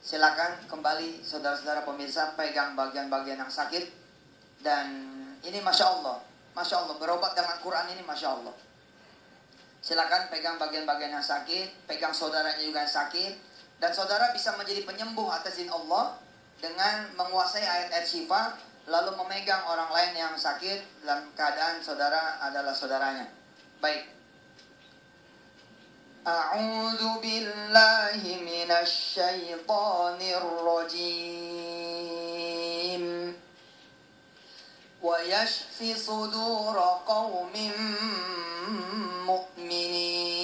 Silakan kembali saudara-saudara pemirsa, pegang bagian-bagian yang sakit. Dan ini Masya Allah berobat dengan Quran ini Masya Allah. Silakan pegang bagian-bagian yang sakit, pegang saudaranya juga yang sakit. Dan saudara bisa menjadi penyembuh atas izin Allah dengan menguasai ayat-ayat syifa, lalu memegang orang lain yang sakit dalam keadaan saudara adalah saudaranya. Baik. A'udzu billahi minasy syaithanir rajim. Wa yashfi sudura qaumin mu'minin.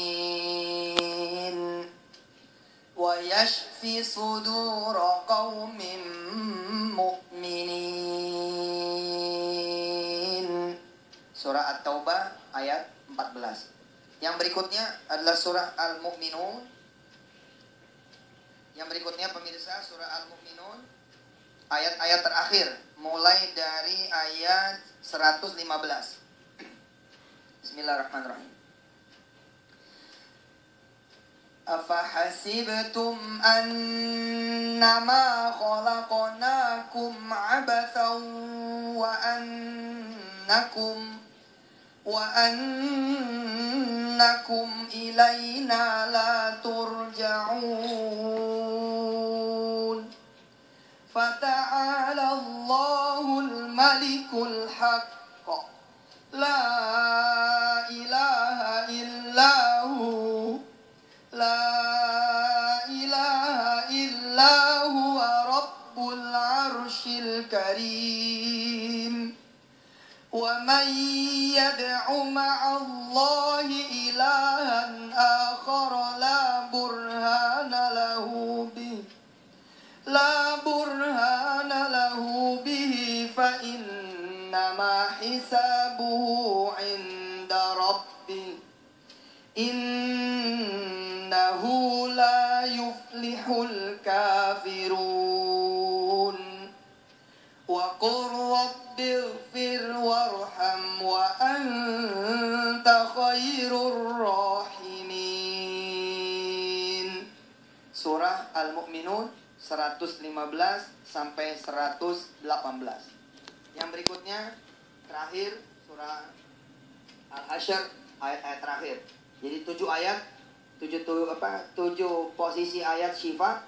Wa yashfi sudura qaumin mu'minin. Surah At-Taubah ayat 14. Yang berikutnya adalah surah Al-Mu'minun. Yang berikutnya pemirsa, surah Al-Mu'minun, ayat-ayat terakhir mulai dari ayat 115. Bismillahirrahmanirrahim. Afahasibtum annama khalaqnakum abathan wa annakum ilaina la turja'un. Fata'ala Allahul malikul haqq, la ilaha illahu, la ilaha illahu rabbul arshil karim. Wa man yad'u ma'allahi ilahan akhar la burhana lahu bihi fa innama hisabuhu 'inda rabbih innahu la yuflihul kafirun. Wa qur rabbighfir warham wa anta khairur rahimin. Surah Al-Mu'minun 115 sampai 118. Yang berikutnya terakhir surah Al-Hasyr, ayat-ayat terakhir. Jadi 7 ayat, 7 posisi ayat syifa.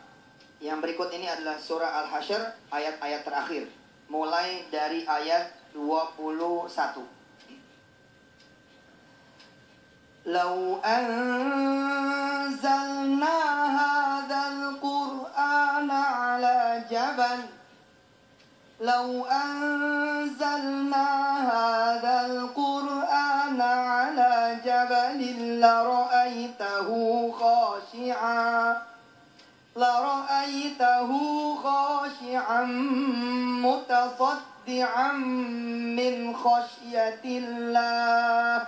Yang berikut ini adalah surah Al-Hasyr, ayat-ayat terakhir mulai dari ayat 21. Lau anzalna hadzal qur'ana ala jabal Lau anzalna hadzal qur'ana ala jabalin la ra'aitahu khashi'an mutasaddi'an min khasyatillah.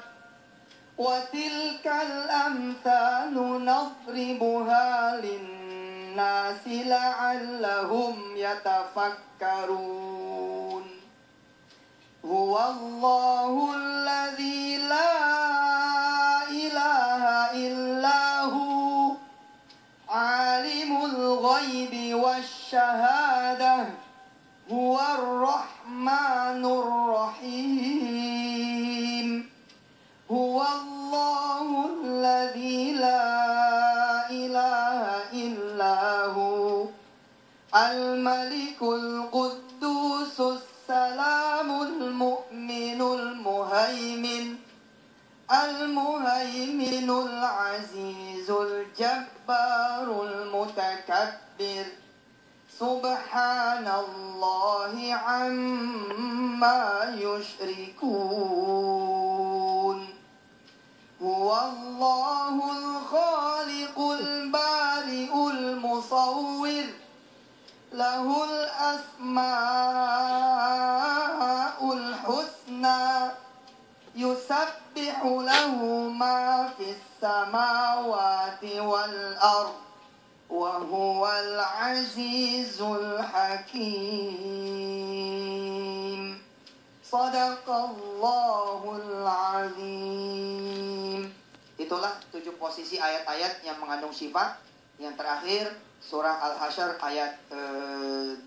Wa tilkal amthalu nadribuha linnasi la'allahum yatafakkarun. Huwallahu alladzi la ilaha illahu alimul ghaibi wasyahadah huwar rahmanur rahim. Huwallahu alladzi la ilaha illahu al-malikul quddusus salamul mu'minul muhaimin al-muhaiminul azizul jabbarul mutakabbir. Subhanallahi amma yushrikun. Huwallahul khaliqul bari'ul musawwir, lahul asma'ul husna, yusabbihu lahu ma fis samawati wal ard, wa huwal azizul hakim. Sadaqallahul azim. Itulah 7 posisi ayat-ayat yang mengandung syifa. Yang terakhir surah Al-Hasyr ayat 21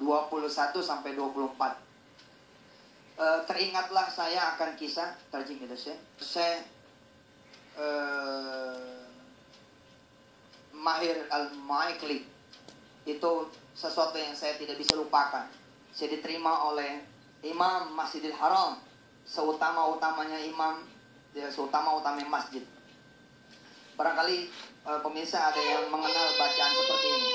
sampai 24. Teringatlah saya akan kisah terjemah itu Syekh Mahir Al-Maikli. Itu sesuatu yang saya tidak bisa lupakan. Saya diterima oleh Imam Masjidil Haram, seutama-utamanya imam, seutama-utamanya masjid. Barangkali pemirsa ada yang mengenal bacaan seperti ini.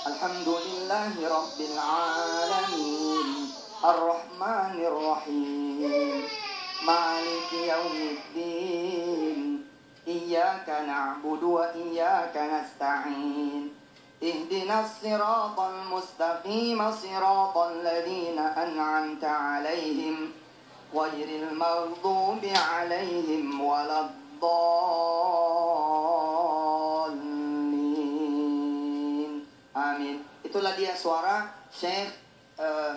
Alhamdulillahi Rabbil Alamin, Ar-Rahmanir Rahim, Maliki Yawmiddin, Iyyaka na'budu wa iyyaka nasta'in, Ihdinas siratal mustaqim, siratal ladzina an'amta 'alaihim, ghairil maghdubi 'alaihim waladdallin. Amin. Itulah dia suara Syekh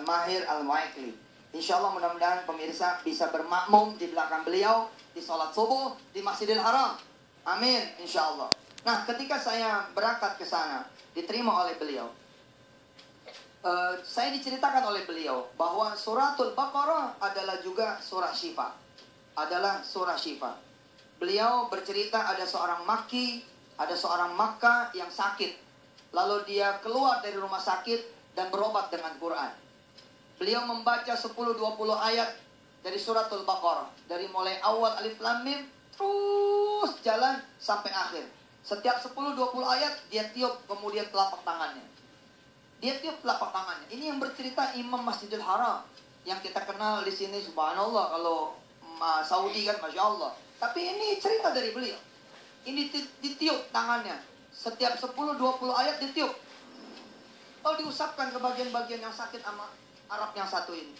Mahir Al-Maikli. Insyaallah mudah-mudahan pemirsa bisa bermakmum di belakang beliau di salat subuh di Masjidil Haram. Amin insyaallah. Nah, ketika saya berangkat ke sana, diterima oleh beliau. Saya diceritakan oleh beliau bahwa suratul Baqarah adalah juga surah syifa. Adalah surah syifa. Beliau bercerita ada seorang Makki, ada seorang Makkah yang sakit. Lalu dia keluar dari rumah sakit dan berobat dengan Quran. Beliau membaca 10-20 ayat dari suratul Baqarah. Dari mulai awal Alif Lam Mim, terus jalan sampai akhir. Setiap 10-20 ayat dia tiup kemudian telapak tangannya. Dia tiup telapak tangannya. Ini yang bercerita Imam Masjidil Haram. Yang kita kenal di sini subhanallah. Kalau Saudi kan Masya Allah. Tapi ini cerita dari beliau. Ini ditiup tangannya. Setiap 10-20 ayat ditiup. Lalu diusapkan ke bagian-bagian yang sakit sama Arab yang satu ini.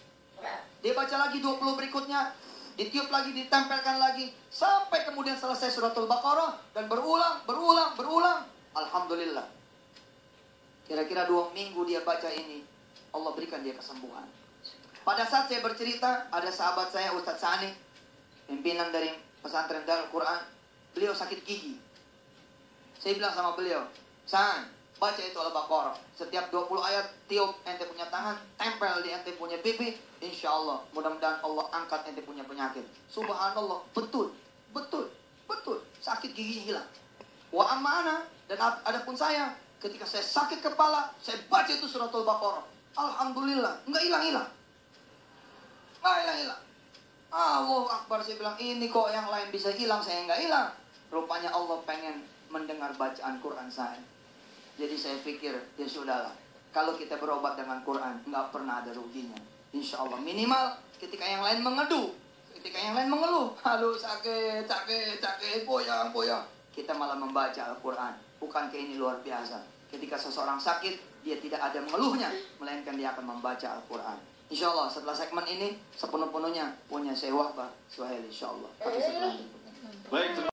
Dia baca lagi 20 berikutnya. Ditiup lagi, ditempelkan lagi. Sampai kemudian selesai suratul Baqarah. Dan berulang. Alhamdulillah. Kira-kira 2 minggu dia baca ini. Allah berikan dia kesembuhan. Pada saat saya bercerita, ada sahabat saya Ustadz Sani, pimpinan dari pesantren Darul Quran. Beliau sakit gigi. Saya bilang sama beliau, San, baca itu Al-Baqarah. Setiap 20 ayat, tiup ente punya tangan, tempel di ente punya pipi. Insya Allah, mudah-mudahan Allah angkat ente punya penyakit. Subhanallah, betul. Sakit gigi hilang. Wa amana, dan adapun saya, ketika saya sakit kepala, saya baca itu suratul Baqarah. Alhamdulillah, nggak hilang-hilang. Allahu Akbar, saya bilang, ini kok yang lain bisa hilang, saya nggak hilang. Rupanya Allah pengen mendengar bacaan Quran saya. Jadi saya pikir, ya sudahlah. Kalau kita berobat dengan Quran, nggak pernah ada ruginya. Insya Allah. Minimal ketika yang lain mengeduh, ketika yang lain mengeluh, aduh sakit, boyang. Kita malah membaca Al-Quran. Bukankah ini luar biasa? Ketika seseorang sakit, dia tidak ada mengeluhnya, melainkan dia akan membaca Al-Quran. Insya Allah setelah segmen ini, sepenuh-penuhnya punya Syekh Wahbah Suhaili. Insya Allah. Baik.